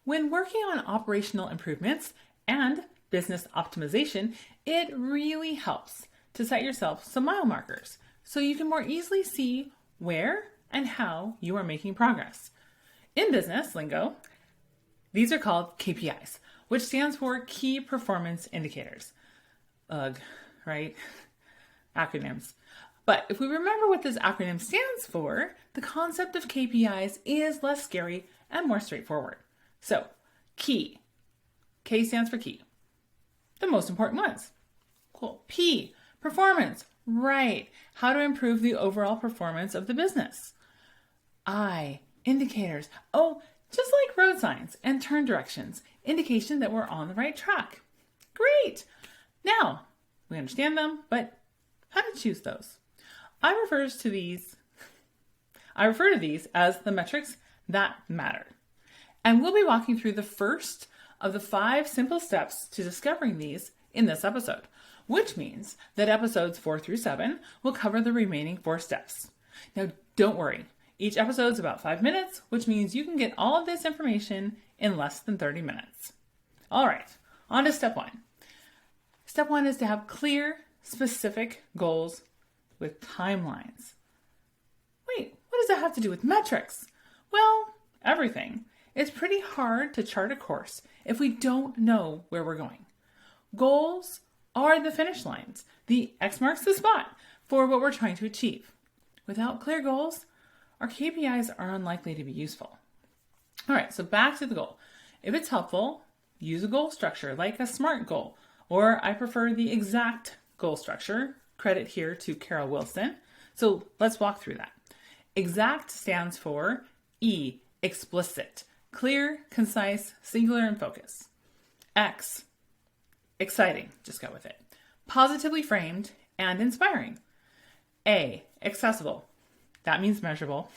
When working on operational improvements and business optimization, it really helps to set yourself some mile markers so you can more easily see where and how you are making progress. In business lingo, these are called KPIs, which stands for Key Performance Indicators. Ugh, right? Acronyms. But if we remember what this acronym stands for, the concept of KPIs is less scary and more straightforward. So, key. K stands for key. The most important ones. Cool. P, performance. Right. How to improve the overall performance of the business. I, indicators. Oh, just like road signs and turn directions, indication that we're on the right track. Great. Now, we understand them, but how to choose those? I refer to these as the metrics that matter. And we'll be walking through the first of the 5 simple steps to discovering these in this episode, which means that episodes 4 through 7 will cover the remaining 4 steps. Now, don't worry. Each episode is about 5 minutes, which means you can get all of this information in less than 30 minutes. All right, on to step 1. Step 1 is to have clear, specific goals with timelines. Wait, what does that have to do with metrics? Well, everything. It's pretty hard to chart a course if we don't know where we're going. Goals are the finish lines. The X marks the spot for what we're trying to achieve. Without clear goals, our KPIs are unlikely to be useful. All right, so back to the goal. If it's helpful, use a goal structure like a SMART goal, or I prefer the exact goal structure. Credit here to Carol Wilson. So let's walk through that. Exact stands for E, explicit, clear, concise, singular, and focus. X, exciting, just go with it. Positively framed and inspiring. A, accessible. That means measurable.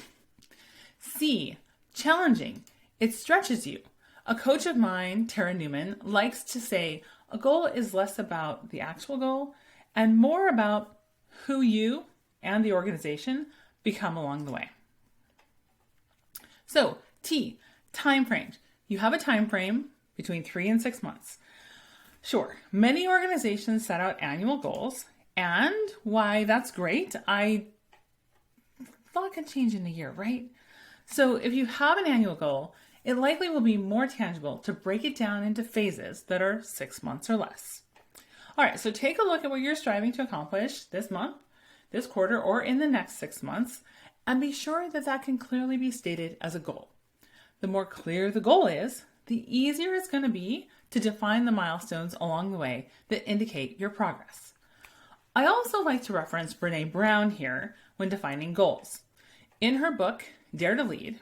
C, challenging. It stretches you. A coach of mine, Tara Newman, likes to say a goal is less about the actual goal and more about who you and the organization become along the way. So, T, time frame. You have a time frame between 3 and 6 months. Sure, many organizations set out annual goals, and why that's great. A lot can change in a year, right? So if you have an annual goal, it likely will be more tangible to break it down into phases that are 6 months or less. All right, so take a look at what you're striving to accomplish this month, this quarter, or in the next 6 months, and be sure that that can clearly be stated as a goal. The more clear the goal is, the easier it's going to be to define the milestones along the way that indicate your progress. I also like to reference Brené Brown here when defining goals. In her book, Dare to Lead,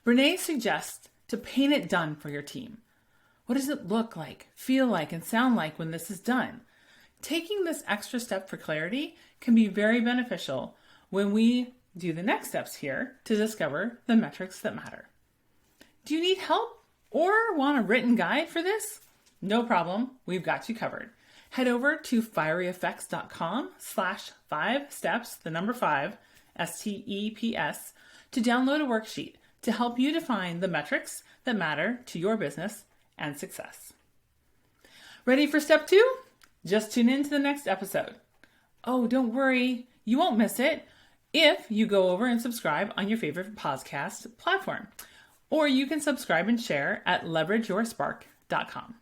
Brené suggests to paint it done for your team. What does it look like, feel like, and sound like when this is done? Taking this extra step for clarity can be very beneficial when we do the next steps here to discover the metrics that matter. Do you need help or want a written guide for this? No problem, we've got you covered. Head over to FieryFX.com/5steps, the number 5, STEPS, to download a worksheet to help you define the metrics that matter to your business and success. Ready for step 2? Just tune in to the next episode. Oh, don't worry, you won't miss it if you go over and subscribe on your favorite podcast platform. Or you can subscribe and share at leverageyourspark.com.